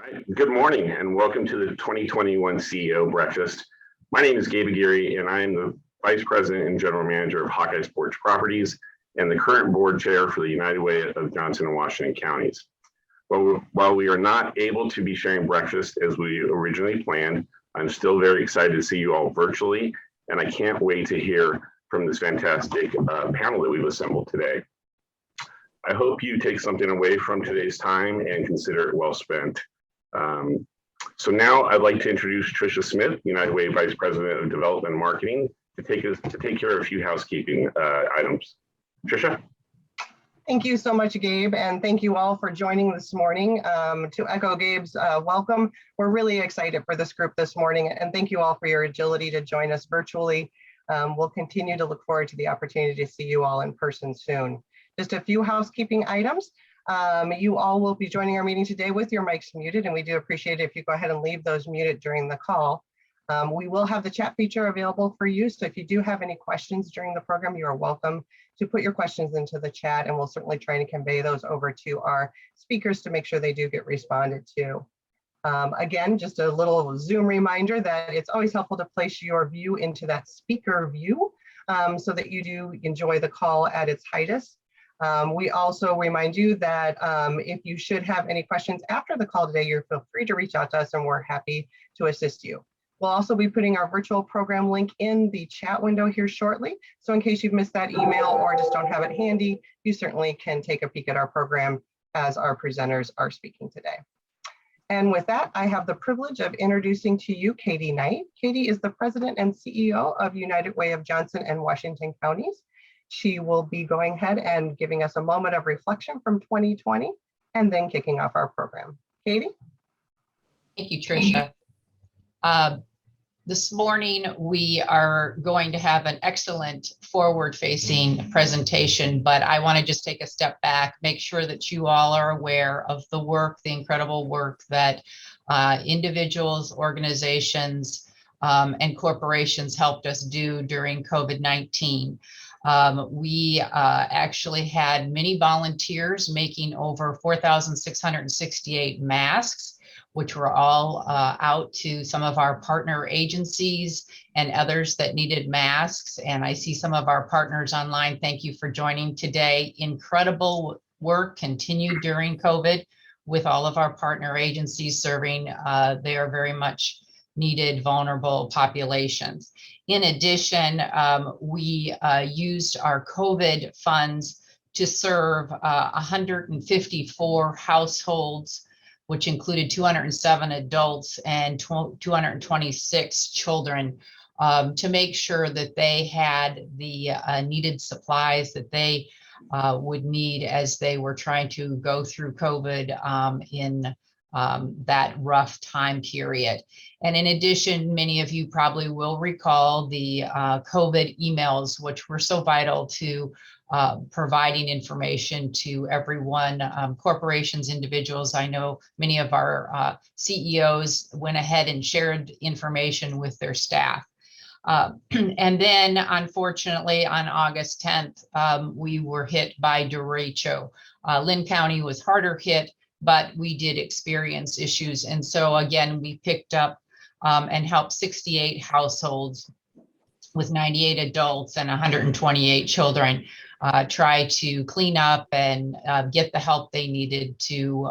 Right. Good morning and welcome to the 2021 CEO Breakfast. My name is Gabe Aguirre and I am the Vice President and General Manager of Hawkeye Sports Properties and the current board chair for the United Way of Johnson and Washington counties. While we are not able to be sharing breakfast as we originally planned, I'm still very excited to see you all virtually, and I can't wait to hear from this fantastic panel that we've assembled today. I hope you take something away from today's time and consider it well spent. So now I'd like to introduce Tricia Smith, United Way Vice President of Development and Marketing, to take care of a few housekeeping items. Tricia? Thank you so much, Gabe, and thank you all for joining this morning. To echo Gabe's welcome, we're really excited for this group this morning, and thank you all for your agility to join us virtually. We'll continue to look forward to the opportunity to see you all in person soon. Just a few housekeeping items. You all will be joining our meeting today with your mics muted, and we do appreciate it if you go ahead and leave those muted during the call. We will have the chat feature available for you, so if you do have any questions during the program, you are welcome to put your questions into the chat, and we'll certainly try to convey those over to our speakers to make sure they do get responded to. Again, just a little Zoom reminder that it's always helpful to place your view into that speaker view so that you do enjoy the call at its highest. We also remind you that if you should have any questions after the call today, you feel free to reach out to us and we're happy to assist you. We'll also be putting our virtual program link in the chat window here shortly. So in case you've missed that email or just don't have it handy, you certainly can take a peek at our program as our presenters are speaking today. And with that, I have the privilege of introducing to you Katie Knight. Katie is the President and CEO of United Way of Johnson and Washington counties. She will be going ahead and giving us a moment of reflection from 2020 and then kicking off our program. Katie? Thank you, Tricia. This morning, we are going to have an excellent forward-facing presentation, but I want to just take a step back, make sure that you all are aware of the work, the incredible work that individuals, organizations, and corporations helped us do during COVID-19. We actually had many volunteers making over 4,668 masks, which were all out to some of our partner agencies and others that needed masks. And I see some of our partners online. Thank you for joining today. Incredible work continued during COVID with all of our partner agencies serving their very much needed vulnerable populations. In addition, we used our COVID funds to serve 154 households, which included 207 adults and 226 children, to make sure that they had the needed supplies that they would need as they were trying to go through COVID in that rough time period. And in addition, many of you probably will recall the COVID emails, which were so vital to providing information to everyone, corporations, individuals. I know many of our CEOs went ahead and shared information with their staff. And then, unfortunately, on August 10th, we were hit by derecho. Lynn County was harder hit, but we did experience issues. And so, again, we picked up and helped 68 households with 98 adults and 128 children try to clean up and get the help they needed to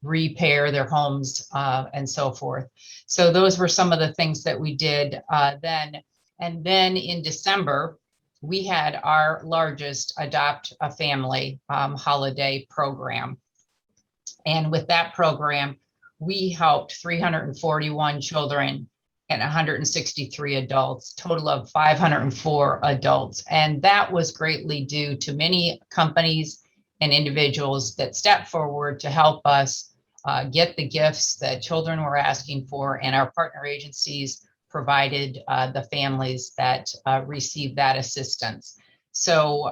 repair their homes and so forth. So those were some of the things that we did then. And then in December, we had our largest Adopt a Family holiday program. And with that program, we helped 341 children and 163 adults, total of 504 adults. And that was greatly due to many companies and individuals that stepped forward to help us get the gifts that children were asking for, and our partner agencies provided the families that received that assistance. So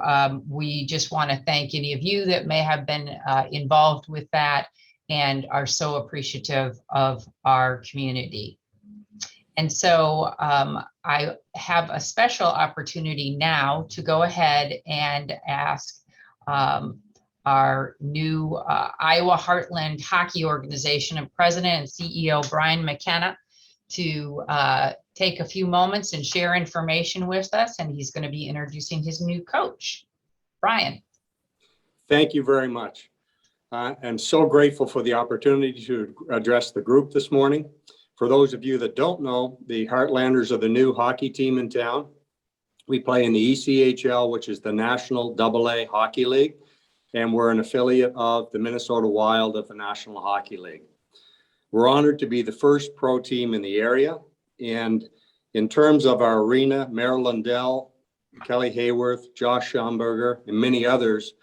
we just want to thank any of you that may have been involved with that and are so appreciative of our community. And so I have a special opportunity now to go ahead and ask our new Iowa Heartland Hockey Organization and President and CEO Brian McKenna to take a few moments and share information with us. And he's going to be introducing his new coach. Brian. Thank you very much. I'm so grateful for the opportunity to address the group this morning. For those of you that don't know, the Heartlanders are the new hockey team in town. We play in the ECHL, which is the National AA Hockey League, and we're an affiliate of the Minnesota Wild of the National Hockey League. We're honored to be the first pro team in the area. And in terms of our arena, Merrill Lundell, Kelly Hayworth, Josh Schomburger, and many others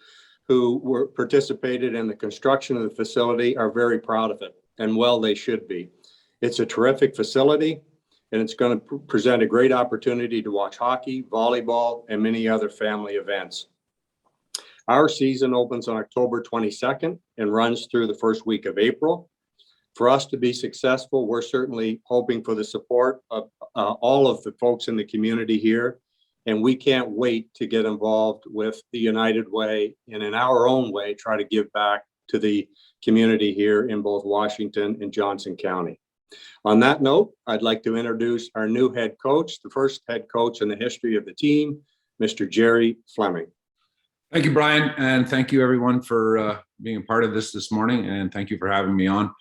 who participated in the construction of the facility are very proud of it, and well, they should be. It's a terrific facility, and it's going to present a great opportunity to watch hockey, volleyball, and many other family events. Our season opens on October 22nd and runs through the first week of April. For us to be successful, we're certainly hoping for the support of all of the folks in the community here, and we can't wait to get involved with the United Way and in our own way, try to give back to the community here in both Washington and Johnson County. On that note, I'd like to introduce our new head coach, the first head coach in the history of the team, Mr. Jerry Fleming. Thank you, Brian, and thank you everyone for being a part of this morning, and thank you for having me on.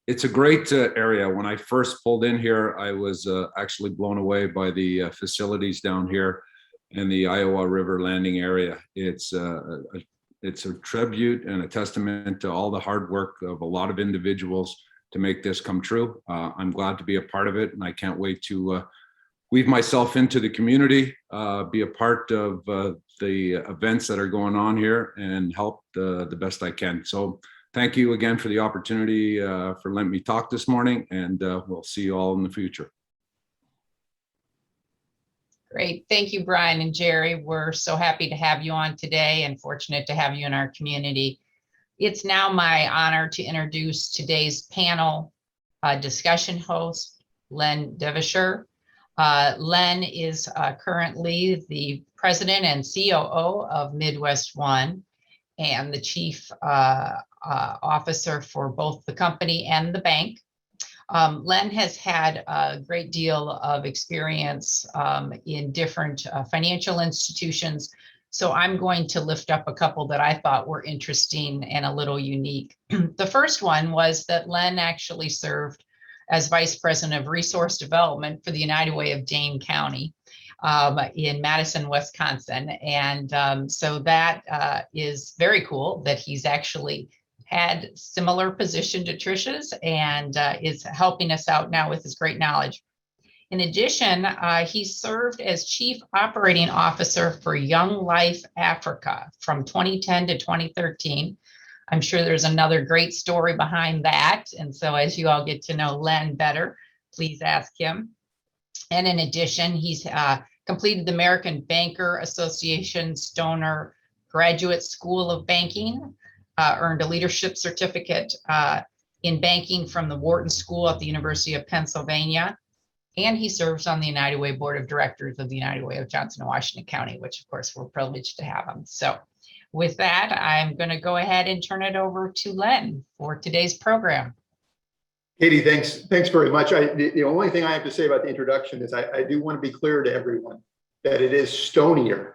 It's a great area. When I first pulled in here, I was actually blown away by the facilities down here in the Iowa River Landing area. It's a tribute and a testament to all the hard work of a lot of individuals to make this come true. I'm glad to be a part of it, and I can't wait to weave myself into the community, be a part of the events that are going on here, and help the best I can. So thank you again for the opportunity for letting me talk this morning, and we'll see you all in the future. Great. Thank you, Brian and Jerry. We're so happy to have you on today and fortunate to have you in our community. It's now my honor to introduce today's panel discussion host, Len Devonshire. Len is currently the president and COO of Midwest One and the chief officer for both the company and the bank. Len has had a great deal of experience in different financial institutions. So I'm going to lift up a couple that I thought were interesting and a little unique. The first one was that Len actually served as vice president of resource development for the United Way of Dane County in Madison, Wisconsin. And so that is very cool that he's actually had similar position to Tricia's and is helping us out now with his great knowledge. In addition, he served as Chief Operating Officer for Young Life Africa from 2010 to 2013. I'm sure there's another great story behind that. And so as you all get to know Len better, please ask him. And in addition, he's completed the American Banker Association Stoner Graduate School of Banking, earned a leadership certificate in banking from the Wharton School at the University of Pennsylvania. And he serves on the United Way Board of Directors of the United Way of Johnson and Washington County, which of course we're privileged to have him. So with that, I'm going to go ahead and turn it over to Len for today's program. Katie, thanks very much. The only thing I have to say about the introduction is I do want to be clear to everyone that it is stonier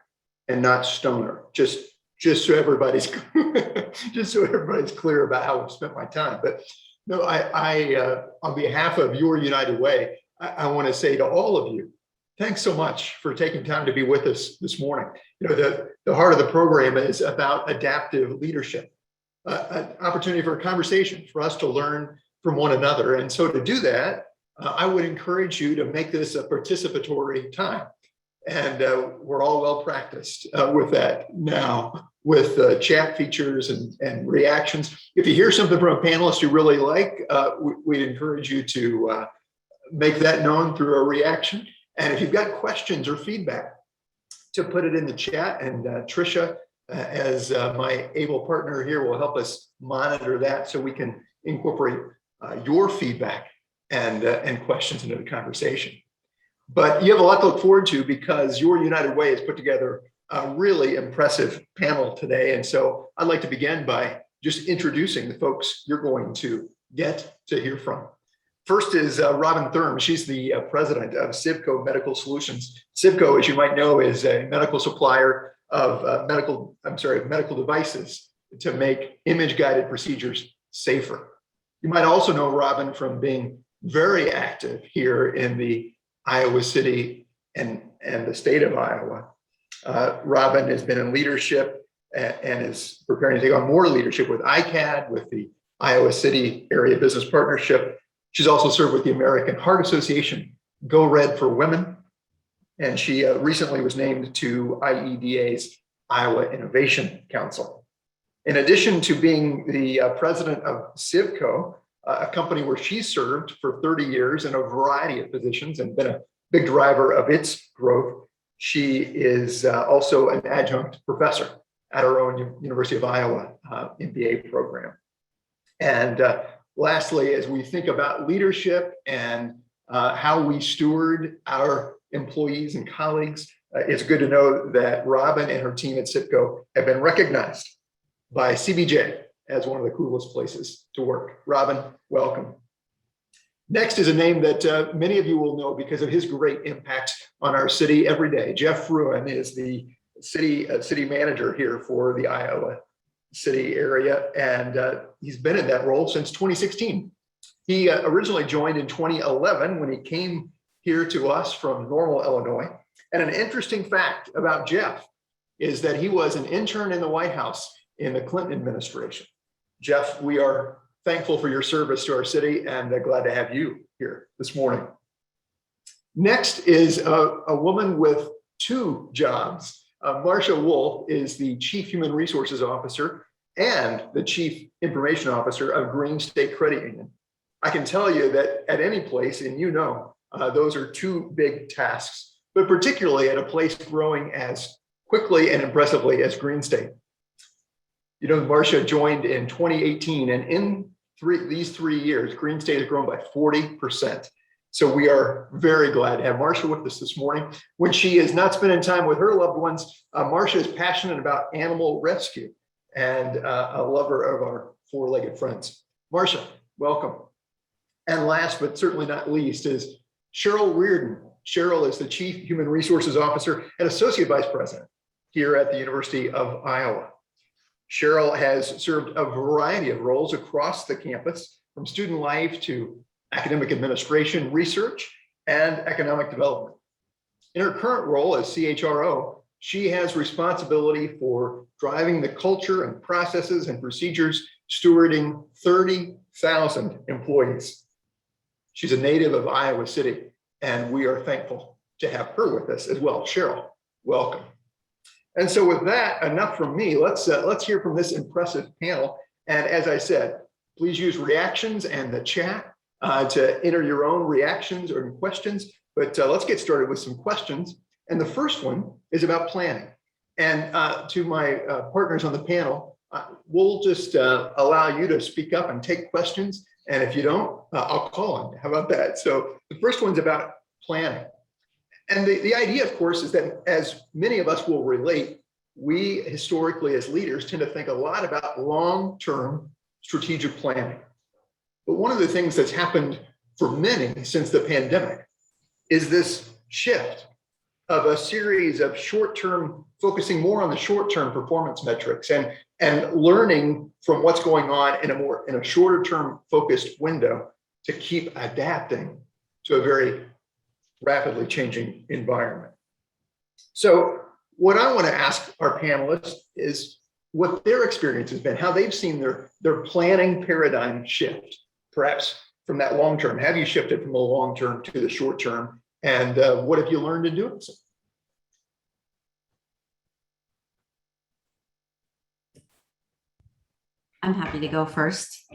and not stoner. Just so everybody's clear about how I've spent my time. But no, I on behalf of your United Way, I want to say to all of you, thanks so much for taking time to be with us this morning. You know, the heart of the program is about adaptive leadership, an opportunity for a conversation, for us to learn from one another. And so to do that, I would encourage you to make this a participatory time. And we're all well practiced with that now, with chat features and reactions. If you hear something from a panelist you really like, we'd encourage you to make that known through a reaction. And if you've got questions or feedback, to put it in the chat, and Tricia, as my able partner here, will help us monitor that so we can incorporate your feedback and questions into the conversation. But you have a lot to look forward to because your United Way has put together a really impressive panel today. And so I'd like to begin by just introducing the folks you're going to get to hear from. First is Robin Thurm. She's the president of Civco Medical Solutions. Civco, as you might know, is a medical supplier of medical devices to make image-guided procedures safer. You might also know Robin from being very active here in the Iowa City and the state of Iowa. Robin has been in leadership and is preparing to take on more leadership with ICAD, with the Iowa City Area Business Partnership. She's also served with the American Heart Association, Go Red for Women, and she recently was named to IEDA's Iowa Innovation Council. In addition to being the president of Civco, a company where she served for 30 years in a variety of positions and been a big driver of its growth, she is also an adjunct professor at our own University of Iowa MBA program. And lastly, as we think about leadership and how we steward our employees and colleagues, it's good to know that Robin and her team at Civco have been recognized by CBJ as one of the coolest places to work. Robin, welcome. Next is a name that many of you will know because of his great impact on our city every day. Jeff Fruin is the city manager here for the Iowa City area, and he's been in that role since 2016. He originally joined in 2011 when he came here to us from Normal, Illinois. And an interesting fact about Jeff is that he was an intern in the White House in the Clinton administration. Jeff, we are thankful for your service to our city and glad to have you here this morning. Next is a woman with two jobs. Marcia Wolf is the Chief Human Resources Officer and the Chief Information Officer of Green State Credit Union. I can tell you that at any place, and you know, those are two big tasks, but particularly at a place growing as quickly and impressively as Green State. You know, Marcia joined in 2018, and in these 3 years, Green State has grown by 40%. So we are very glad to have Marcia with us this morning. When she is not spending time with her loved ones, Marcia is passionate about animal rescue and a lover of our four-legged friends. Marcia, welcome. And last but certainly not least is Cheryl Reardon. Cheryl is the Chief Human Resources Officer and Associate Vice President here at the University of Iowa. Cheryl has served a variety of roles across the campus, from student life to academic administration, research, and economic development. In her current role as CHRO, she has responsibility for driving the culture and processes and procedures, stewarding 30,000 employees. She's a native of Iowa City, and we are thankful to have her with us as well. Cheryl, welcome. And so with that, enough from me. Let's hear from this impressive panel. And as I said, please use reactions and the chat to enter your own reactions or questions. But let's get started with some questions. And the first one is about planning. And to my partners on the panel, we'll just allow you to speak up and take questions. And if you don't, I'll call on. How about that? So the first one's about planning. And the idea, of course, is that as many of us will relate, we historically as leaders tend to think a lot about long-term strategic planning. But one of the things that's happened for many since the pandemic is this shift of a series of short-term, focusing more on the short-term performance metrics and learning from what's going on in a shorter-term focused window to keep adapting to a very rapidly changing environment. So what I want to ask our panelists is what their experience has been, how they've seen their planning paradigm shift, perhaps from that long term. Have you shifted from the long term to the short term? And what have you learned in doing so? I'm happy to go first.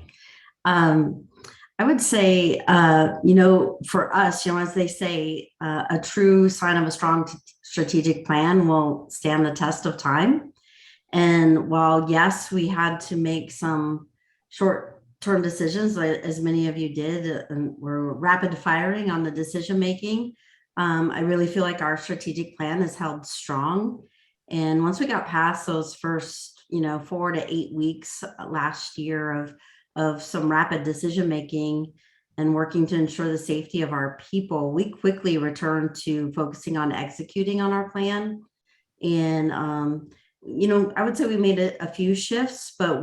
I would say, for us, as they say, a true sign of a strong strategic plan will stand the test of time. And while, yes, we had to make some short-term decisions, as many of you did, and we're rapid firing on the decision making, I really feel like our strategic plan is held strong. And once we got past those first, 4 to 8 weeks last year of some rapid decision making and working to ensure the safety of our people, we quickly returned to focusing on executing on our plan. And I would say we made a few shifts, but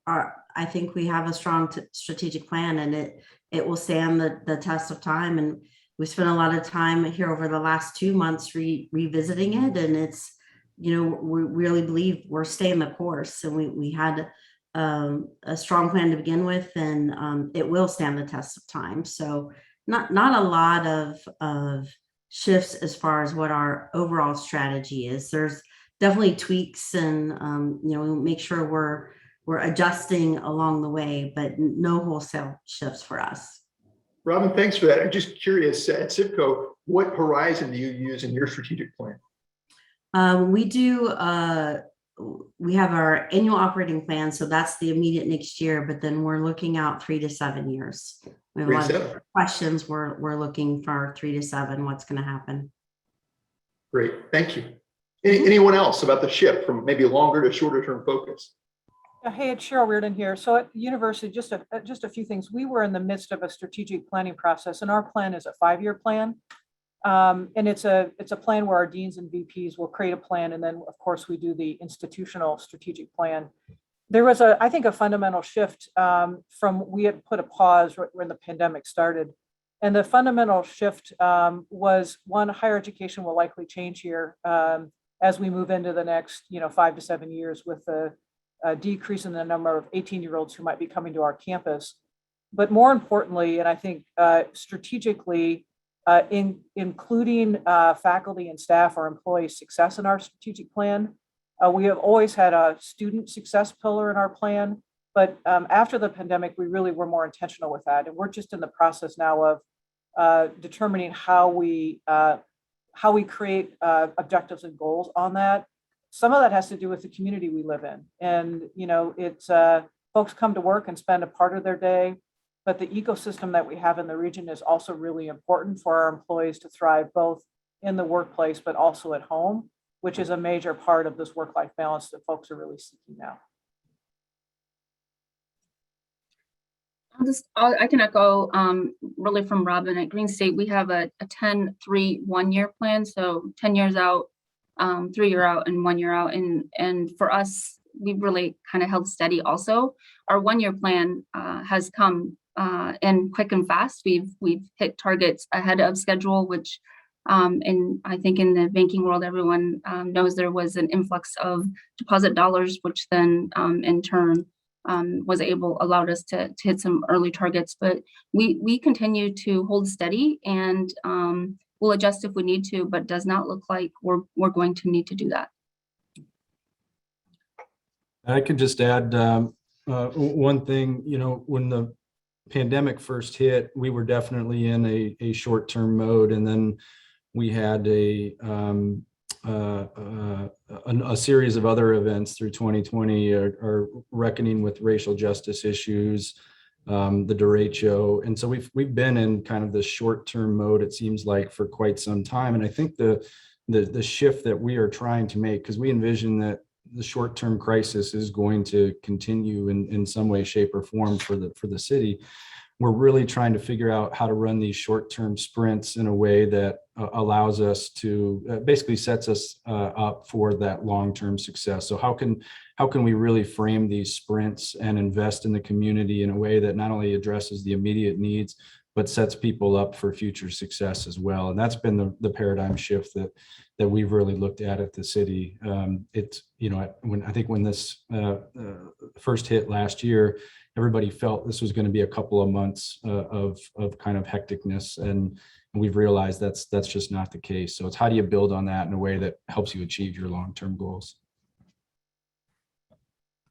I think we have a strong strategic plan, and it will stand the test of time. And we spent a lot of time here over the last 2 months revisiting it, and it's, we really believe we're staying the course. And we had a strong plan to begin with, and it will stand the test of time. So not a lot of shifts as far as what our overall strategy is. There's definitely tweaks, and we'll make sure we're adjusting along the way, but no wholesale shifts for us. Robin, thanks for that. I'm just curious, at SIPCO, what horizon do you use in your strategic plan? We have our annual operating plan, so that's the immediate next year, but then we're looking out 3 to 7 years. We have a lot of questions. We're looking for 3 to 7, what's going to happen. Great, thank you. Anyone else about the shift from maybe longer to shorter term focus? Hey, it's Cheryl Reardon here. So at the university, just a few things. We were in the midst of a strategic planning process, and our plan is a 5-year plan. And it's a plan where our deans and VPs will create a plan, and then of course we do the institutional strategic plan. There was I think a fundamental shift from, we had put a pause when the pandemic started, and the fundamental shift was, one, higher education will likely change here as we move into the next 5 to 7 years, with the decrease in the number of 18-year-olds who might be coming to our campus. But more importantly, and I think strategically, including faculty and staff or employee success in our strategic plan. We have always had a student success pillar in our plan, but after the pandemic, we really were more intentional with that. And we're just in the process now of determining how we create objectives and goals on that. Some of that has to do with the community we live in. And, it's folks come to work and spend a part of their day, but the ecosystem that we have in the region is also really important for our employees to thrive, both in the workplace, but also at home, which is a major part of this work-life balance that folks are really seeking now. I can echo really from Robin. At Green State, we have a 10-3-1-year plan. So 10 years out, 3 year out, and 1 year out. And for us, we've really kind of held steady also. Our 1-year plan has come and quick and fast. We've hit targets ahead of schedule, which and I think in the banking world, everyone knows there was an influx of deposit dollars, which then in turn allowed us to hit some early targets. But we continue to hold steady, and we'll adjust if we need to, but does not look like we're going to need to do that. I could just add one thing. When the pandemic first hit, we were definitely in a short-term mode, and then we had a series of other events through 2020, are reckoning with racial justice issues, the derecho, and so we've been in kind of the short-term mode, it seems like, for quite some time. And I think the shift that we are trying to make, because we envision that the short-term crisis is going to continue in some way, shape, or form for the city. We're really trying to figure out how to run these short-term sprints in a way that allows us to basically sets us up for that long-term success. So how can we really frame these sprints and invest in the community in a way that not only addresses the immediate needs, but sets people up for future success as well? And that's been the paradigm shift that we've really looked at the city. It's, when this first hit last year, everybody felt this was going to be a couple of months of kind of hecticness, and we've realized that's just not the case. So it's how do you build on that in a way that helps you achieve your long-term goals?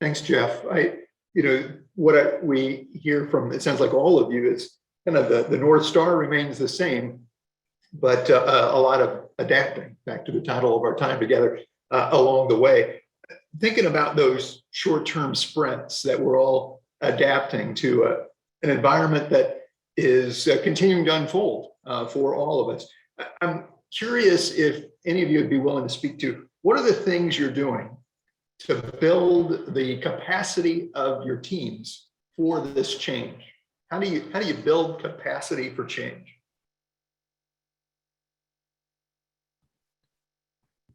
Thanks, Jeff. We hear from, it sounds like all of you, is kind of the North Star remains the same, but a lot of adapting, back to the title of our time together, along the way. Thinking about those short-term sprints that we're all adapting to an environment that is continuing to unfold for all of us. I'm curious if any of you would be willing to speak to what are the things you're doing to build the capacity of your teams for this change? How do you build capacity for change?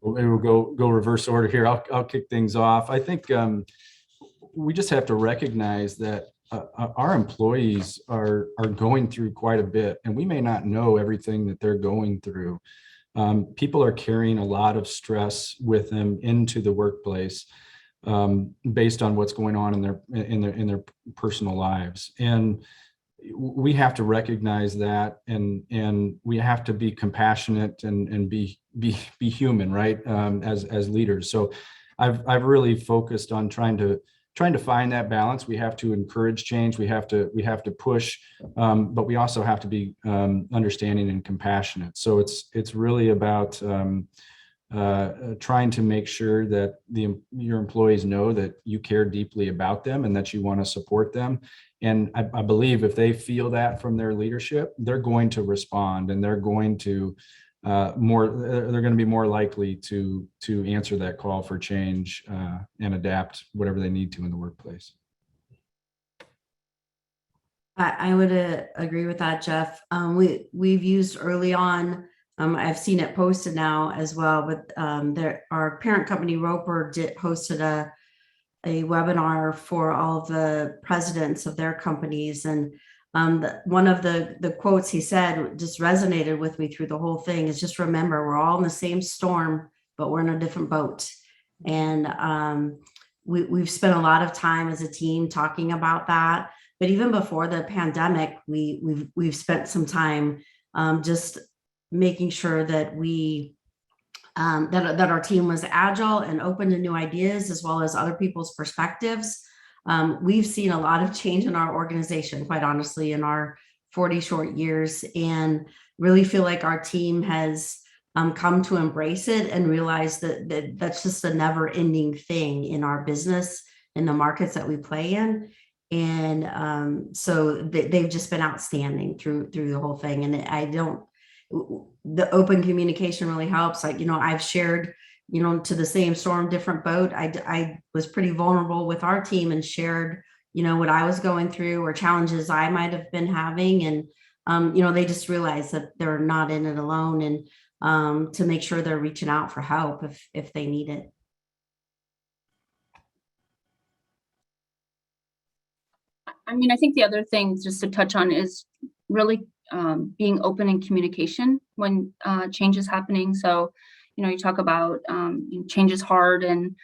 We'll go reverse order here. I'll kick things off. I think we just have to recognize that our employees are going through quite a bit, and we may not know everything that they're going through. People are carrying a lot of stress with them into the workplace based on what's going on in their personal lives, and we have to recognize that, and we have to be compassionate and be human, right? As leaders. So I've really focused on trying to find that balance. We have to encourage change. We have to push, but we also have to be understanding and compassionate. So it's really about trying to make sure that your employees know that you care deeply about them and that you want to support them. And I believe if they feel that from their leadership, they're going to respond, and they're going to be more likely to answer that call for change and adapt whatever they need to in the workplace. I would agree with that, Jeff. We've used early on, I've seen it posted now as well, but our parent company Roper hosted a webinar for all of the presidents of their companies, and one of the quotes he said just resonated with me through the whole thing is just remember, we're all in the same storm, but we're in a different boat. And we've spent a lot of time as a team talking about that. But even before the pandemic, we've spent some time just making sure that that our team was agile and open to new ideas as well as other people's perspectives. We've seen a lot of change in our organization, quite honestly, in our 40 short years, and really feel like our team has come to embrace it and realize that that's just a never-ending thing in our business, in the markets that we play in. And so they've just been outstanding through the whole thing. And the open communication really helps. Like, I've shared, to the same storm, different boat. I was pretty vulnerable with our team and shared, what I was going through or challenges I might have been having. And, they just realize that they're not in it alone, and to make sure they're reaching out for help if they need it. I mean, I think the other thing just to touch on is really being open in communication when change is happening. So, you talk about change is hard, and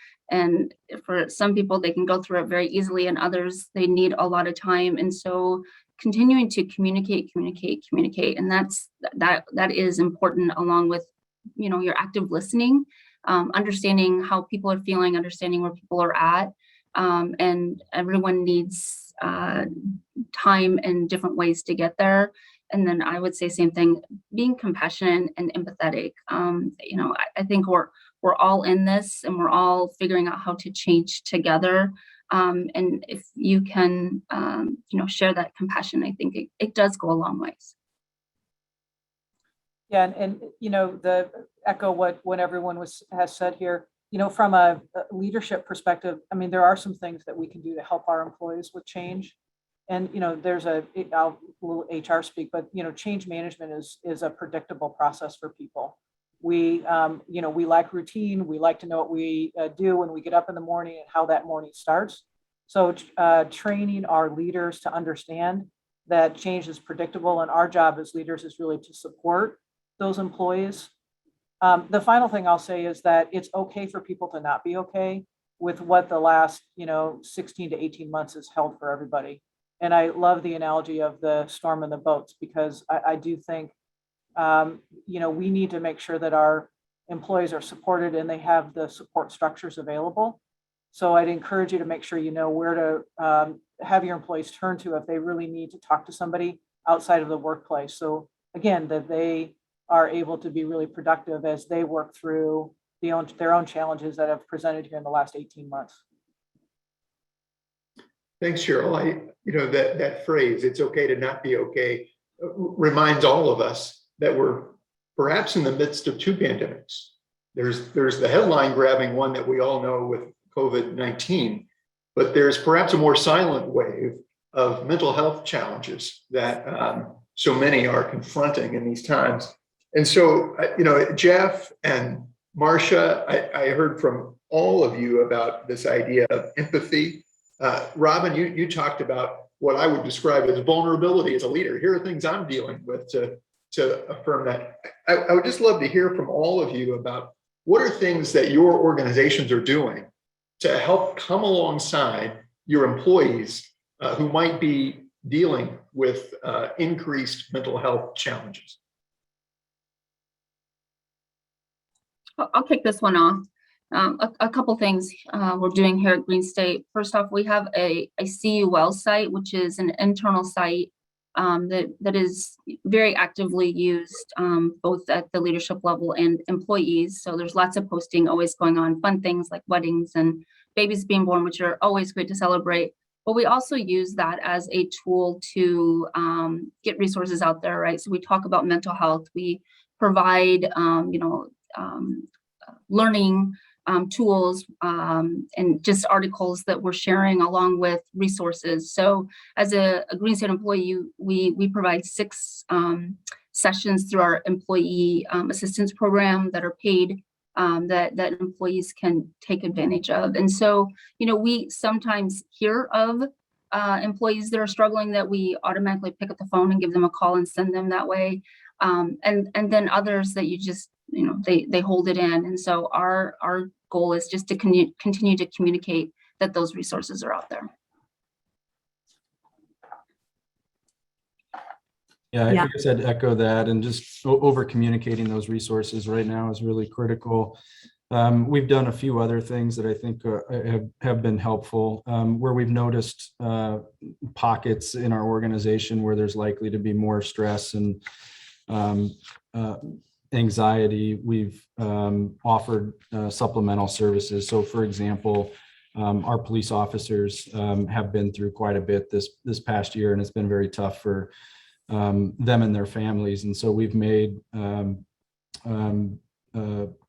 for some people they can go through it very easily, and others they need a lot of time. And so continuing to communicate, and that is important, along with your active listening, understanding how people are feeling, understanding where people are at, and everyone needs time and different ways to get there. And then I would say same thing, being compassionate and empathetic. I think we're all in this, and we're all figuring out how to change together. And if you can, share that compassion, I think it does go a long ways. Yeah, and the echo what everyone has said here. From a leadership perspective, I mean, there are some things that we can do to help our employees with change. And, there's a little HR speak, but, change management is a predictable process for people. We like routine. We like to know what we do when we get up in the morning and how that morning starts. So training our leaders to understand that change is predictable, and our job as leaders is really to support those employees. The final thing I'll say is that it's okay for people to not be okay with what the last, 16 to 18 months has held for everybody. And I love the analogy of the storm and the boats, because I do think, we need to make sure that our employees are supported and they have the support structures available. So I'd encourage you to make sure you know where to have your employees turn to if they really need to talk to somebody outside of the workplace. So again, that they are able to be really productive as they work through their own challenges that have presented here in the last 18 months. Thanks, Cheryl. That phrase, it's okay to not be okay, reminds all of us that we're perhaps in the midst of two pandemics. there's the headline grabbing one that we all know with COVID-19, but there's perhaps a more silent wave of mental health challenges that so many are confronting in these times. And so, Jeff and Marcia, I heard from all of you about this idea of empathy. Robin, you talked about what I would describe as vulnerability as a leader. Here are things I'm dealing with to affirm that. I would just love to hear from all of you about what are things that your organizations are doing to help come alongside your employees who might be dealing with increased mental health challenges. I'll kick this one off. A couple things we're doing here at Green State. First off, we have a CUL site, which is an internal site that is very actively used both at the leadership level and employees. So there's lots of posting always going on, fun things like weddings and babies being born, which are always great to celebrate. But we also use that as a tool to get resources out there, right? So we talk about mental health. We provide, learning tools and just articles that we're sharing along with resources. So as a Green State employee, we provide 6 sessions through our employee assistance program that are paid that employees can take advantage of. And so, we sometimes hear of employees that are struggling that we automatically pick up the phone and give them a call and send them that way. And then others that you just, they hold it in. And so our goal is just to continue to communicate that those resources are out there. Yeah, I guess I'd echo that, and just over communicating those resources right now is really critical. We've done a few other things that I think have been helpful, where we've noticed pockets in our organization where there's likely to be more stress and anxiety. We've offered supplemental services. So, for example, our police officers have been through quite a bit this past year, and it's been very tough for them and their families. And so we've made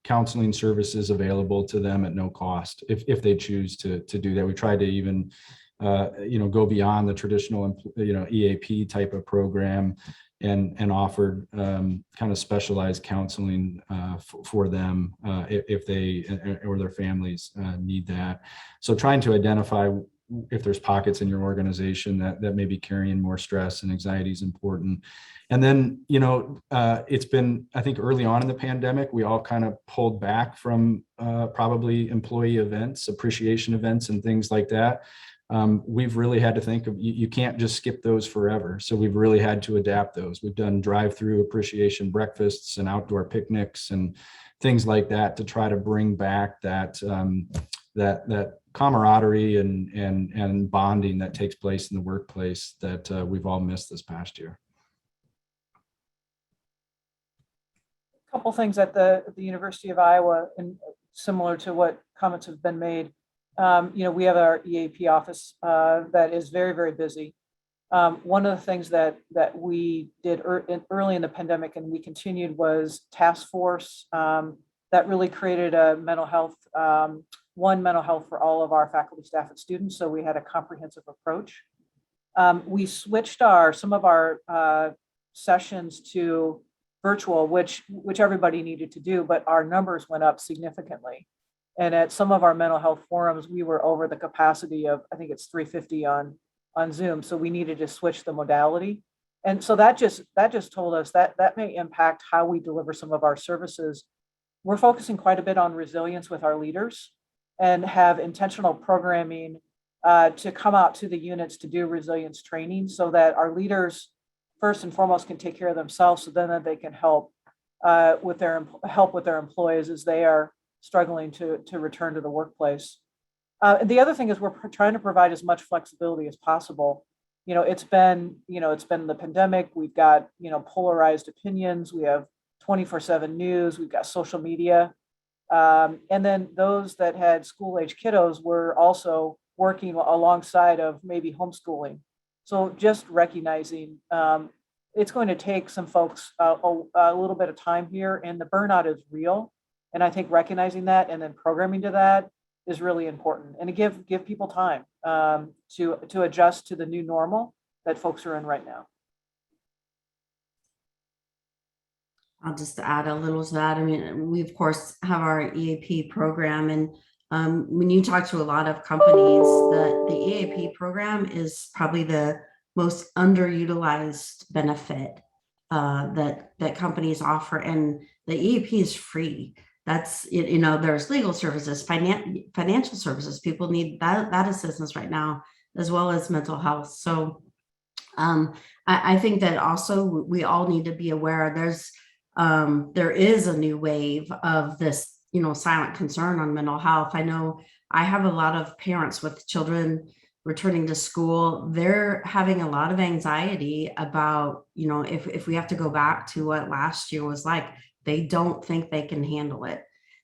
counseling services available to them at no cost if they choose to do that. We try to even go beyond the traditional EAP type of program and offered kind of specialized counseling for them if they or their families need that. So trying to identify if there's pockets in your organization that may be carrying more stress and anxiety is important. And then, it's been, I think early on in the pandemic, we all kind of pulled back from probably employee events, appreciation events and things like that. We've really had to think of, you can't just skip those forever. So we've really had to adapt those. We've done drive-through appreciation breakfasts and outdoor picnics and things like that to try to bring back that camaraderie and bonding that takes place in the workplace that we've all missed this past year. A couple things at the University of Iowa, and similar to what comments have been made. We have our EAP office that is very, very busy. One of the things that we did early in the pandemic and we continued was task force that really created a mental health, one mental health for all of our faculty, staff, and students. So we had a comprehensive approach. We switched some of our sessions to virtual, which everybody needed to do, but our numbers went up significantly. And at some of our mental health forums, we were over the capacity of, I think it's 350 on Zoom. So we needed to switch the modality. And so that just told us that may impact how we deliver some of our services. We're focusing quite a bit on resilience with our leaders and have intentional programming to come out to the units to do resilience training so that our leaders, first and foremost, can take care of themselves, so then that they can help with their employees as they are struggling to return to the workplace. The other thing is we're trying to provide as much flexibility as possible. It's been the pandemic. We've got, polarized opinions. We have 24/7 news. We've got social media. And then those that had school-age kiddos were also working alongside of maybe homeschooling. So just recognizing it's going to take some folks a little bit of time here, and the burnout is real. And I think recognizing that and then programming to that is really important, and to give people time to adjust to the new normal that folks are in right now. I'll just add a little to that. I mean, we of course have our EAP program, and when you talk to a lot of companies, the EAP program is probably the most underutilized benefit that companies offer, and the EAP is free. That's, you know, there's legal services, financial services. People need that assistance right now, as well as mental health. So I think that also we all need to be aware there is a new wave of this, you know, silent concern on mental health. I know I have a lot of parents with children returning to school. They're having a lot of anxiety about, you know, if we have to go back to what last year was like, they don't think they can handle it.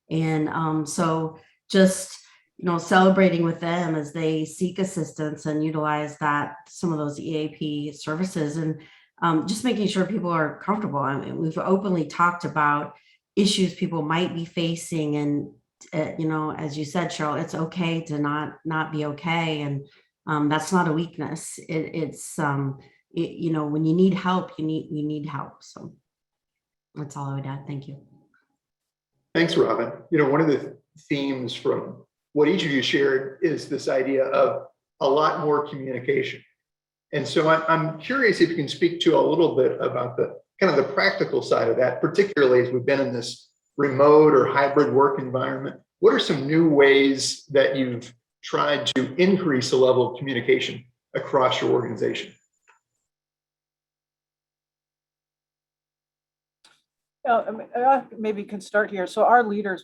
And so just, you know, celebrating with them as they seek assistance and utilize some of those EAP services, and just making sure people are comfortable. I mean, we've openly talked about issues people might be facing, and you know, as you said, Cheryl, it's okay to not be okay, and that's not a weakness. It's you know, when you need help, you need help. So that's all I would add. Thank you. Thanks, Robin. You know, one of the themes from what each of you shared is this idea of a lot more communication. And so I'm curious if you can speak to a little bit about the kind of the practical side of that, particularly as we've been in this remote or hybrid work environment. What are some new ways that you've tried to increase the level of communication across your organization? I maybe can start here. So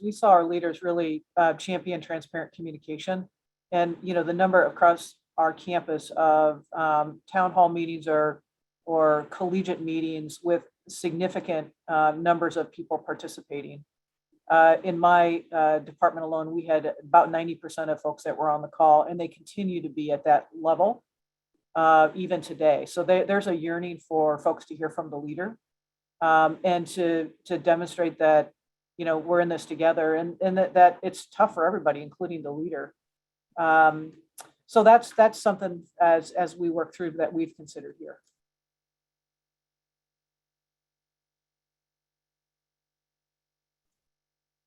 we saw our leaders really champion transparent communication, and, you know, the number across our campus of town hall meetings or collegiate meetings with significant numbers of people participating. In my department alone, we had about 90% of folks that were on the call, and they continue to be at that level even today. So there's a yearning for folks to hear from the leader, and to demonstrate that, you know, we're in this together, and that it's tough for everybody, including the leader. So that's something as we work through that we've considered here.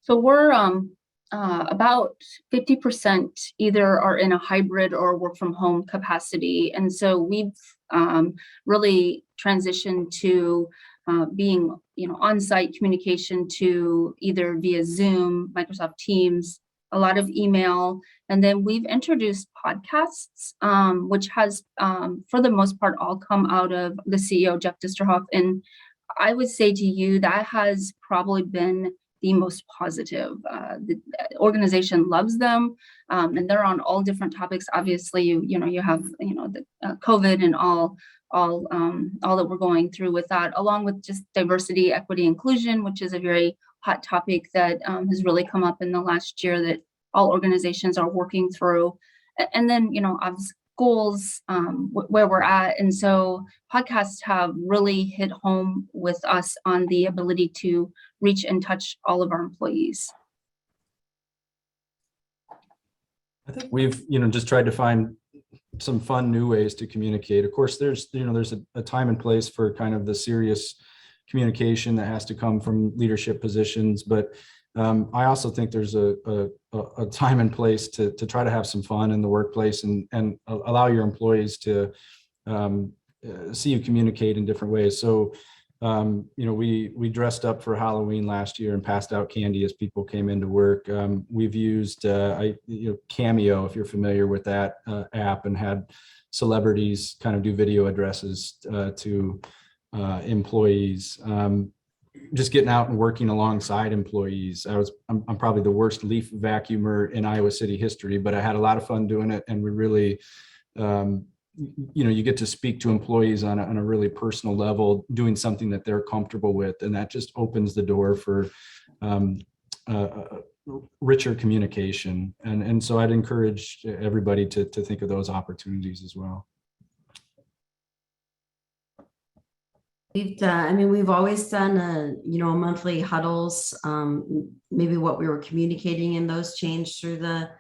So we're about 50% either are in a hybrid or work from home capacity. And so we've really transitioned to being, you know, on-site communication to either via Zoom, Microsoft Teams, a lot of email, and then we've introduced podcasts, which has, for the most part, all come out of the CEO, Jeff Disterhoff. And I would say to you, that has probably been the most positive. The organization loves them, and they're on all different topics. Obviously, you have, you know, the COVID and all that we're going through with that, along with just diversity, equity, inclusion, which is a very hot topic that has really come up in the last year that all organizations are working through. And then, you know, obviously goals, where we're at. And so podcasts have really hit home with us on the ability to reach and touch all of our employees. I think we've, you know, just tried to find some fun new ways to communicate. Of course, there's a time and place for kind of the serious communication that has to come from leadership positions, but I also think there's a time and place to try to have some fun in the workplace and allow your employees to see you communicate in different ways. So, you know, we dressed up for Halloween last year and passed out candy as people came into work. We've used Cameo, if you're familiar with that app, and had celebrities kind of do video addresses to employees. Just getting out and working alongside employees. I'm probably the worst leaf vacuumer in Iowa City history, but I had a lot of fun doing it, and we really, you know, you get to speak to employees on a really personal level, doing something that they're comfortable with, and that just opens the door for richer communication. And so I'd encourage everybody to think of those opportunities as well. We've always done a monthly huddles. Maybe what we were communicating in those changed through the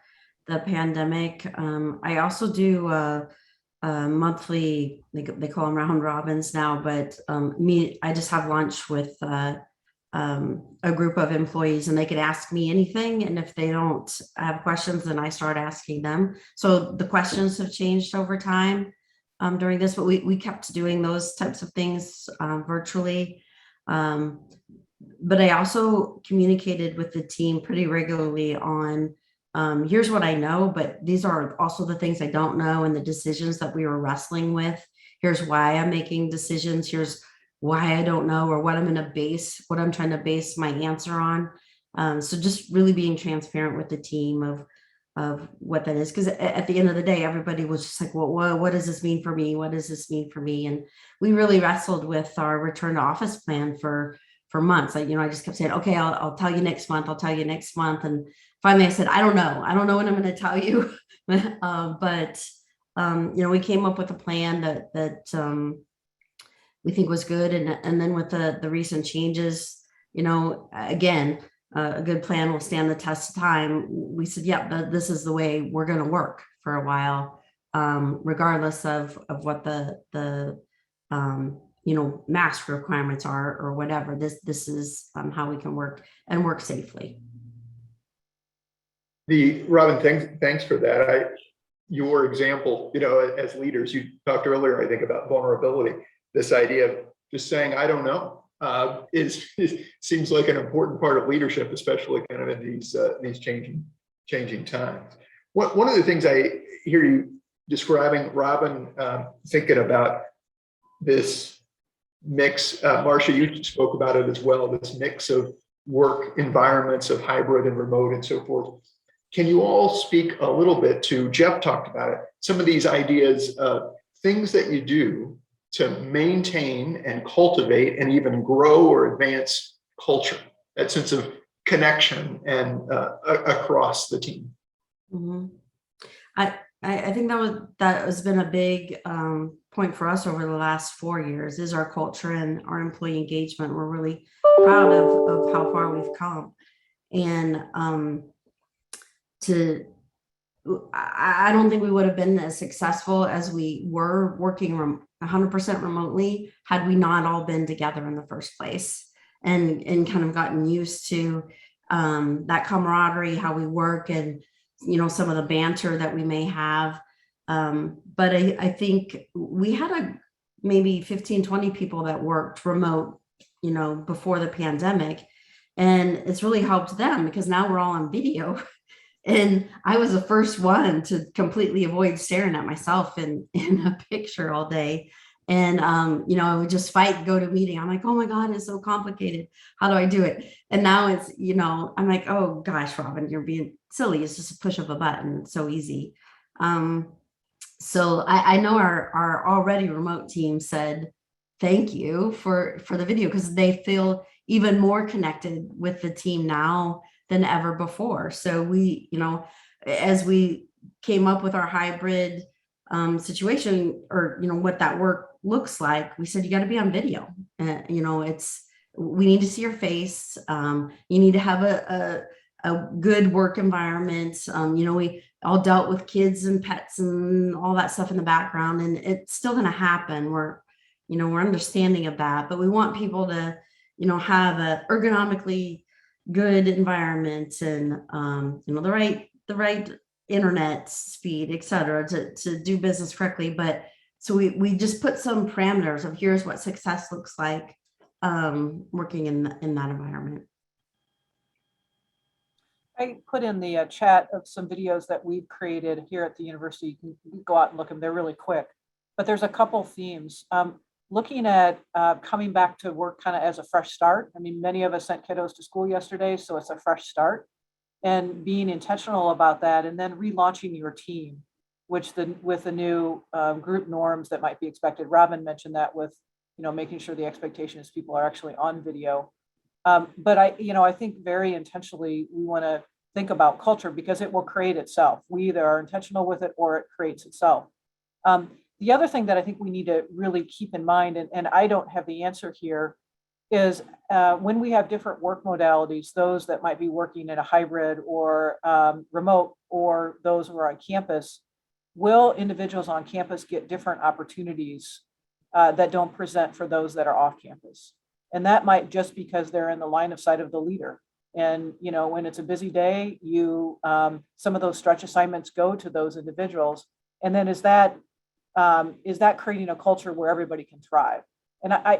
pandemic. I also do monthly, they call them round robins now, but I just have lunch with a group of employees, and they could ask me anything. And if they don't have questions, then I start asking them. So the questions have changed over time during this, but we kept doing those types of things virtually. But I also communicated with the team pretty regularly on here's what I know, but these are also the things I don't know and the decisions that we were wrestling with. Here's why I'm making decisions. Here's why I don't know, or what I'm trying to base my answer on. So just really being transparent with the team of what that is. Because at the end of the day, everybody was just like, well, what does this mean for me? What does this mean for me? And we really wrestled with our return to office plan for months. I just kept saying, okay, I'll tell you next month. I'll tell you next month. And finally I said, I don't know what I'm going to tell you. But we came up with a plan that we think was good. And then with the recent changes, again, a good plan will stand the test of time. We said, yeah, this is the way we're going to work for a while, regardless of what the mask requirements are or whatever. This is how we can work and work safely. Robin, thanks for that. Your example, as leaders, you talked earlier, I think, about vulnerability. This idea of just saying, I don't know, seems like an important part of leadership, especially kind of in these changing times. One of the things I hear you describing, Robin, thinking about this mix, Marcia, you spoke about it as well, this mix of work environments of hybrid and remote and so forth. Can you all speak a little bit to, Jeff talked about it, some of these ideas of things that you do to maintain and cultivate and even grow or advance culture, that sense of connection and across the team? Mm-hmm. I think that has been a big point for us over the last 4 years is our culture and our employee engagement. We're really proud of how far we've come. And I don't think we would have been as successful as we were working 100% remotely had we not all been together in the first place and kind of gotten used to that camaraderie, how we work, and some of the banter that we may have. But I think we had maybe 15, 20 people that worked remote, before the pandemic. And it's really helped them because now we're all on video. And I was the first one to completely avoid staring at myself in a picture all day. And, I would just fight, go to a meeting. I'm like, oh my God, it's so complicated. How do I do it? And now it's, I'm like, oh gosh, Robin, you're being silly. It's just a push of a button. It's so easy. So I know our already remote team said, thank you for the video, because they feel even more connected with the team now than ever before. So we, as we came up with our hybrid situation, or what that work looks like, we said you got to be on video. We need to see your face. You need to have a good work environment. We all dealt with kids and pets and all that stuff in the background, and it's still going to happen. We're understanding of that, but we want people to have a ergonomically good environment and the right internet speed, et cetera, to do business correctly. But so we just put some parameters of here's what success looks like working in that environment. I put in the chat of some videos that we've created here at the university. You can go out and look them. They're really quick, but there's a couple themes. Looking at coming back to work kind of as a fresh start. I mean, many of us sent kiddos to school yesterday, so it's a fresh start, and being intentional about that, and then relaunching your team, with the new group norms that might be expected. Robin mentioned that with, making sure the expectation is people are actually on video. But I think very intentionally, we want to think about culture because it will create itself. We either are intentional with it or it creates itself. The other thing that I think we need to really keep in mind, and I don't have the answer here, is when we have different work modalities, those that might be working in a hybrid or remote, or those who are on campus, will individuals on campus get different opportunities that don't present for those that are off campus? And that might just because they're in the line of sight of the leader. And, you know, when it's a busy day, some of those stretch assignments go to those individuals. And then is that creating a culture where everybody can thrive? And I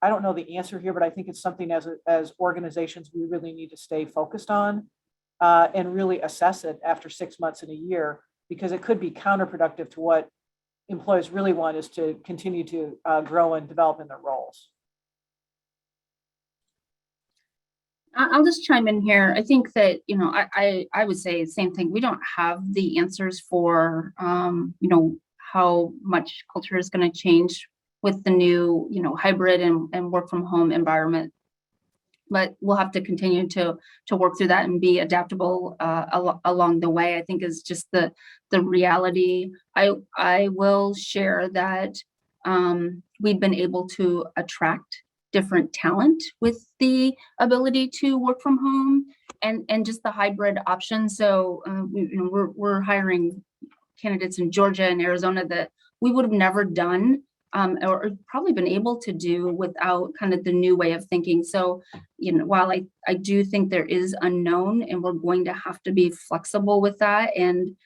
don't know the answer here, but I think it's something as organizations, we really need to stay focused on and really assess it after 6 months and a year, because it could be counterproductive to what employees really want, is to continue to grow and develop in their roles. I'll just chime in here. I think that, you know, I would say the same thing. We don't have the answers for, you know, how much culture is going to change with the new, you know, hybrid and work from home environment. But we'll have to continue to work through that and be adaptable along the way, I think, is just the reality. I will share that we've been able to attract different talent with the ability to work from home and just the hybrid option. So we're hiring candidates in Georgia and Arizona that we would have never done or probably been able to do without kind of the new way of thinking. So, you know, while I do think there is unknown and we're going to have to be flexible with that. And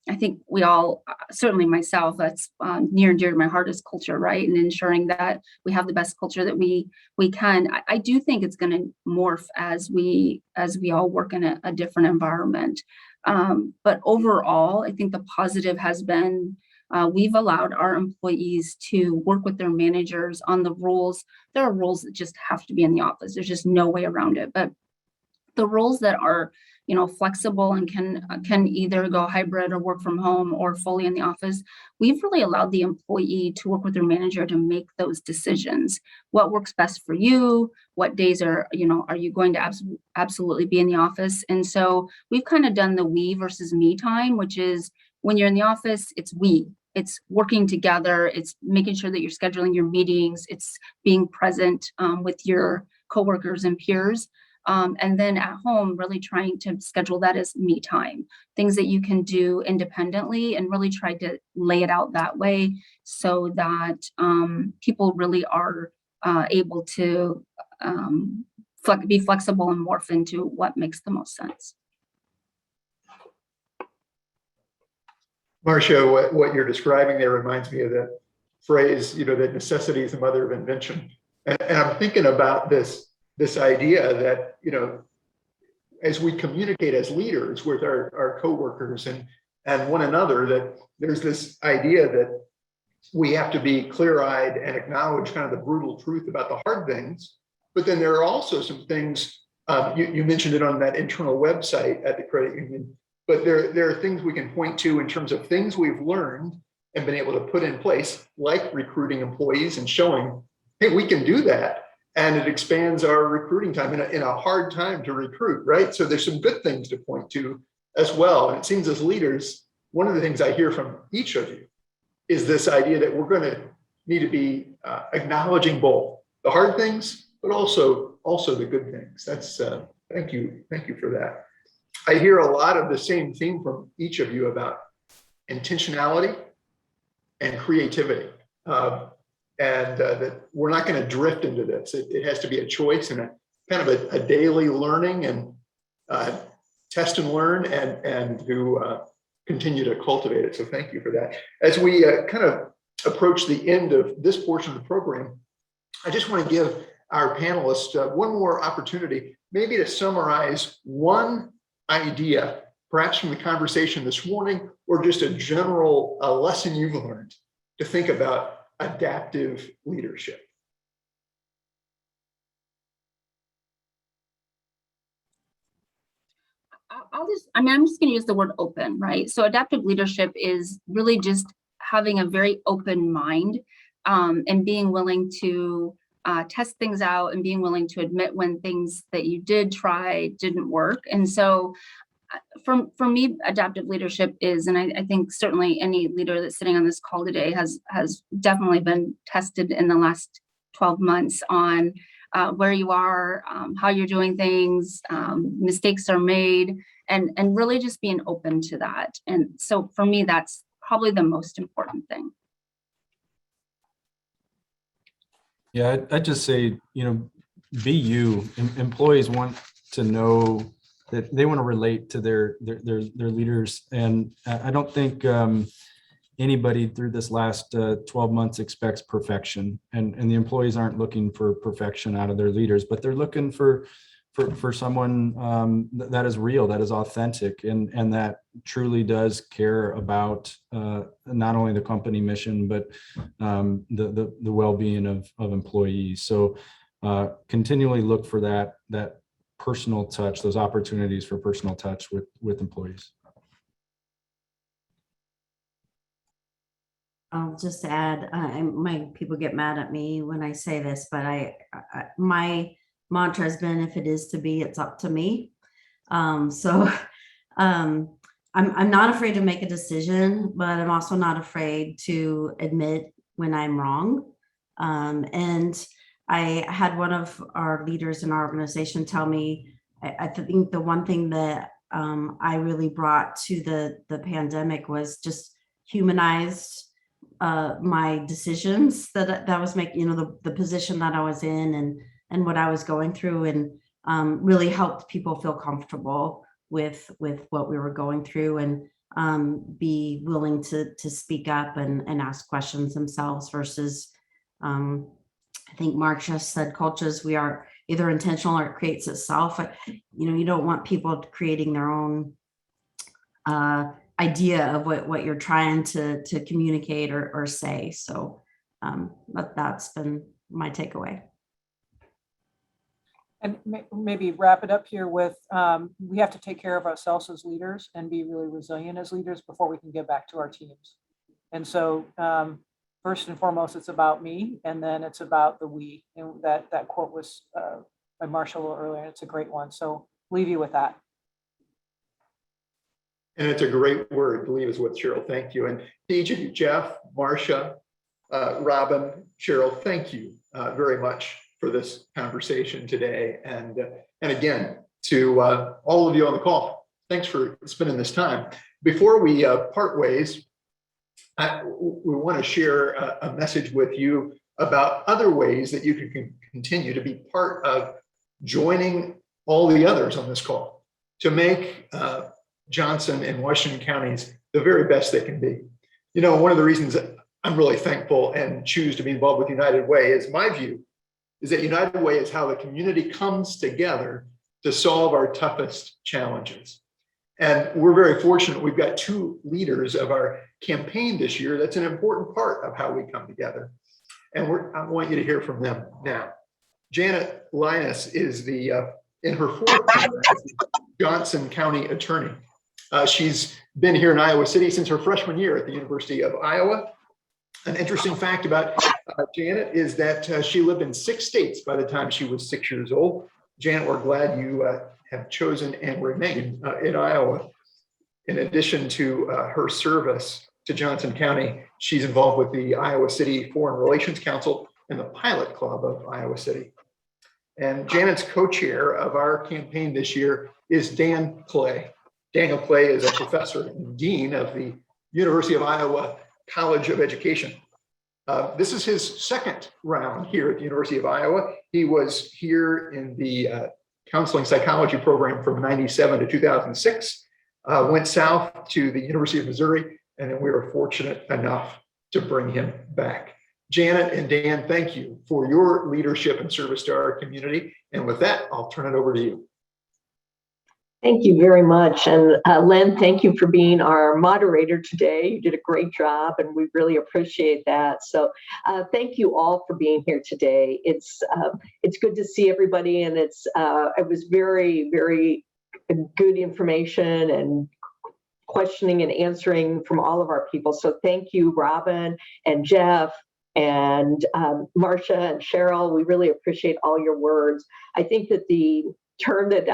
I think we all, certainly myself, that's near and dear to my heart, is culture, right? And ensuring that we have the best culture that we can. I do think it's going to morph as we all work in a different environment. But overall, I think the positive has been we've allowed our employees to work with their managers on the rules. There are rules that just have to be in the office. There's just no way around it. But the rules that are, you know, flexible and can either go hybrid or work from home or fully in the office, we've really allowed the employee to work with their manager to make those decisions. What works best for you? What days are you going to absolutely be in the office? And so we've kind of done the we versus me time, which is when you're in the office, it's we. It's working together. It's making sure that you're scheduling your meetings. It's being present with your coworkers and peers. And then at home, really trying to schedule that as me time, things that you can do independently, and really try to lay it out that way so that people really are able to be flexible and morph into what makes the most sense. Marcia, what you're describing there reminds me of the phrase, you know, that necessity is the mother of invention. And I'm thinking about this idea that, you know, as we communicate as leaders with our coworkers and one another, that there's this idea that we have to be clear-eyed and acknowledge kind of the brutal truth about the hard things. But then there are also some things, you mentioned it on that internal website at the credit union, but there are things we can point to in terms of things we've learned and been able to put in place, like recruiting employees and showing, hey, we can do that. And it expands our recruiting time in a hard time to recruit, right? So there's some good things to point to as well. And it seems as leaders, one of the things I hear from each of you is this idea that we're going to need to be acknowledging both the hard things, but also the good things. That's thank you for that. I hear a lot of the same theme from each of you about intentionality and creativity. And that we're not going to drift into this. It has to be a choice and a kind of a daily learning and test and learn and to continue to cultivate it. So thank you for that. As we kind of approach the end of this portion of the program, I just want to give our panelists one more opportunity, maybe to summarize one idea, perhaps from the conversation this morning, or just a general lesson you've learned to think about adaptive leadership. I'm just going to use the word open, right? So adaptive leadership is really just having a very open mind and being willing to test things out and being willing to admit when things that you did try didn't work. And so for me, adaptive leadership is, and I think certainly any leader that's sitting on this call today has definitely been tested in the last 12 months on where you are, how you're doing things, mistakes are made, and really just being open to that. And so for me, that's probably the most important thing. Yeah, I'd just say, be you. Employees want to know that they want to relate to their leaders. And I don't think anybody through this last 12 months expects perfection. And the employees aren't looking for perfection out of their leaders, but they're looking for someone that is real, that is authentic, and that truly does care about not only the company mission, but the well-being of employees. So continually look for that personal touch, those opportunities for personal touch with employees. I'll just add, my people get mad at me when I say this, but my mantra has been, if it is to be, it's up to me. I'm not afraid to make a decision, but I'm also not afraid to admit when I'm wrong. And I had one of our leaders in our organization tell me, I think the one thing that I really brought to the pandemic was just humanized my decisions that I was making, the position that I was in and what I was going through, and really helped people feel comfortable with what we were going through, and be willing to speak up and ask questions themselves versus, I think Mark just said, cultures, we are either intentional or it creates itself. You don't want people creating their own idea of what you're trying to communicate or say. So but that's been my takeaway. And maybe wrap it up here with, we have to take care of ourselves as leaders and be really resilient as leaders before we can get back to our teams. And so first and foremost, it's about me, and then it's about the we. And that quote was by Marshall a little earlier, and it's a great one. So leave you with that. And it's a great word, believe is what Cheryl, thank you. And DJ, Jeff, Marcia, Robin, Cheryl, thank you very much for this conversation today. And again, to all of you on the call, thanks for spending this time. Before we part ways, we want to share a message with you about other ways that you can continue to be part of joining all the others on this call to make Johnson and Washington counties the very best they can be. One of the reasons that I'm really thankful and choose to be involved with United Way is my view is that United Way is how the community comes together to solve our toughest challenges. And we're very fortunate. We've got two leaders of our campaign this year. That's an important part of how we come together. And I want you to hear from them now. Janet Linus is in her fourth term as Johnson County Attorney. She's been here in Iowa City since her freshman year at the University of Iowa. An interesting fact about Janet is that she lived in 6 states by the time she was 6 years old. Janet, we're glad you have chosen and remain in Iowa. In addition to her service to Johnson County, she's involved with the Iowa City Foreign Relations Council and the Pilot Club of Iowa City. And Janet's co-chair of our campaign this year is Dan Clay. Daniel Clay is a professor and dean of the University of Iowa College of Education. This is his second round here at the University of Iowa. He was here in the counseling psychology program from 97 to 2006, went south to the University of Missouri, and then we were fortunate enough to bring him back. Janet and Dan, thank you for your leadership and service to our community. And with that, I'll turn it over to you. Thank you very much. And Len, thank you for being our moderator today. You did a great job and we really appreciate that. So thank you all for being here today. It's good to see everybody, and it was very, very good information and questioning and answering from all of our people. So thank you, Robin and Jeff and Marcia and Cheryl. We really appreciate all your words. I think that the term that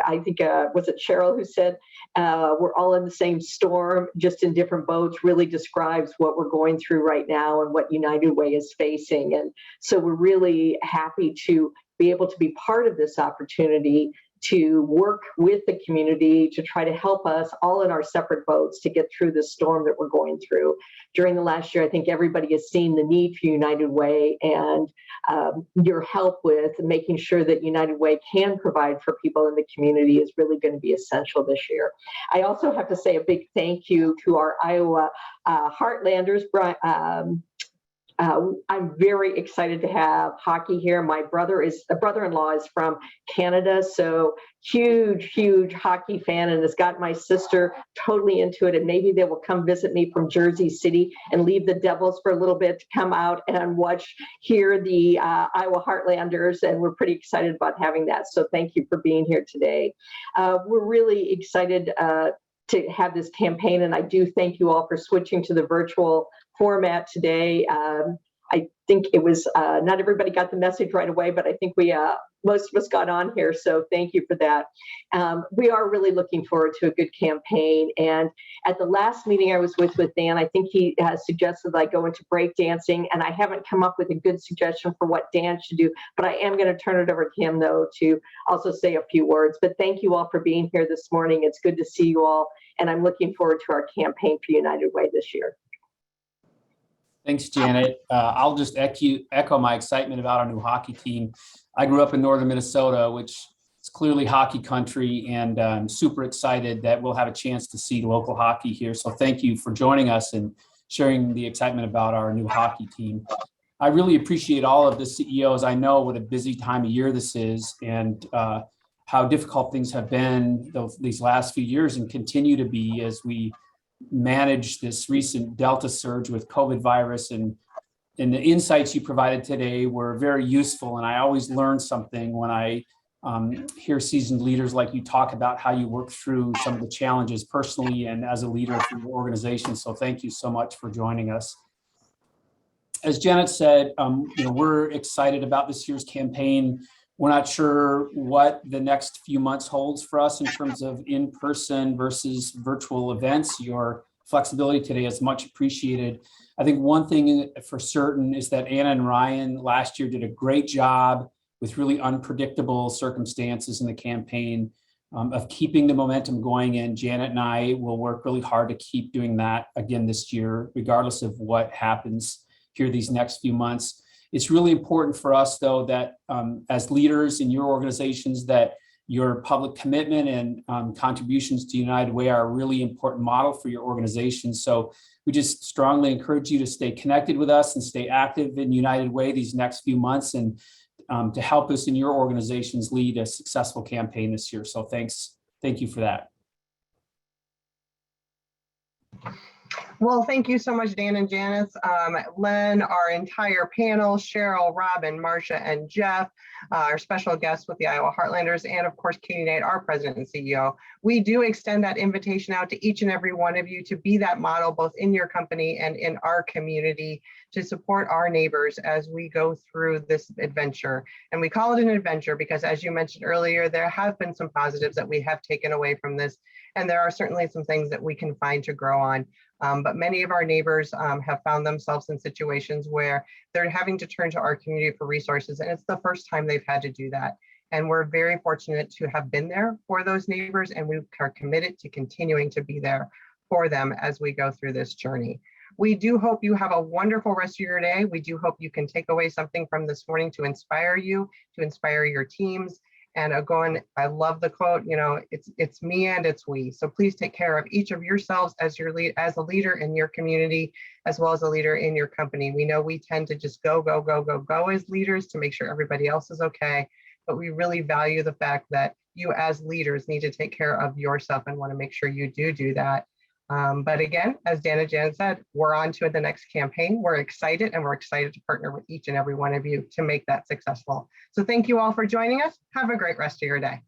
I think, was it Cheryl who said, we're all in the same storm, just in different boats, really describes what we're going through right now and what United Way is facing. And so we're really happy to be able to be part of this opportunity to work with the community to try to help us all in our separate boats to get through the storm that we're going through. During the last year, I think everybody has seen the need for United Way, and your help with making sure that United Way can provide for people in the community is really going to be essential this year. I also have to say a big thank you to our Iowa Heartlanders. I'm very excited to have hockey here. My brother-in-law is from Canada, so huge hockey fan, and has got my sister totally into it. And maybe they will come visit me from Jersey City and leave the Devils for a little bit to come out and hear the Iowa Heartlanders, and we're pretty excited about having that. So thank you for being here today. We're really excited to have this campaign, and I do thank you all for switching to the virtual format today. I think it was not everybody got the message right away, but I think most of us got on here, so thank you for that. We are really looking forward to a good campaign, and at the last meeting I was with Dan, I think he has suggested that I go into break dancing, and I haven't come up with a good suggestion for what Dan should do, but I am going to turn it over to him though to also say a few words. But thank you all for being here this morning. It's good to see you all, and I'm looking forward to our campaign for United Way this year. Thanks, Janet. I'll just echo my excitement about our new hockey team. I grew up in northern Minnesota, which is clearly hockey country, and I'm super excited that we'll have a chance to see local hockey here. So thank you for joining us and sharing the excitement about our new hockey team. I really appreciate all of the CEOs. I know what a busy time of year this is, and how difficult things have been these last few years and continue to be as we manage this recent Delta surge with COVID virus, and the insights you provided today were very useful. And I always learn something when I hear seasoned leaders like you talk about how you work through some of the challenges personally and as a leader for your organization. So thank you so much for joining us. As Janet said, we're excited about this year's campaign. We're not sure what the next few months holds for us in terms of in-person versus virtual events. Your flexibility today is much appreciated. I think one thing for certain is that Anna and Ryan last year did a great job with really unpredictable circumstances in the campaign of keeping the momentum going. And Janet and I will work really hard to keep doing that again this year, regardless of what happens here these next few months. It's really important for us, though, that as leaders in your organizations, that your public commitment and contributions to United Way are a really important model for your organization. So we just strongly encourage you to stay connected with us and stay active in United Way these next few months, and to help us in your organizations lead a successful campaign this year. So thank you for that. Well, thank you so much, Dan and Janice, Len, our entire panel, Cheryl, Robin, Marcia, and Jeff, our special guests with the Iowa Heartlanders, and of course, Katie Knight, our president and CEO. We do extend that invitation out to each and every one of you to be that model, both in your company and in our community, to support our neighbors as we go through this adventure. And we call it an adventure because, as you mentioned earlier, there have been some positives that we have taken away from this, and there are certainly some things that we can find to grow on. But many of our neighbors have found themselves in situations where they're having to turn to our community for resources, and it's the first time they've had to do that. And we're very fortunate to have been there for those neighbors, and we are committed to continuing to be there for them as we go through this journey. We do hope you have a wonderful rest of your day. We do hope you can take away something from this morning to inspire you, to inspire your teams. And again, I love the quote, it's me and it's we. So please take care of each of yourselves as a leader in your community, as well as a leader in your company. We know we tend to just go as leaders to make sure everybody else is okay. But we really value the fact that you as leaders need to take care of yourself and want to make sure you do that. But again, as Dan and Jan said, we're on to the next campaign. We're excited, and we're excited to partner with each and every one of you to make that successful. So thank you all for joining us. Have a great rest of your day.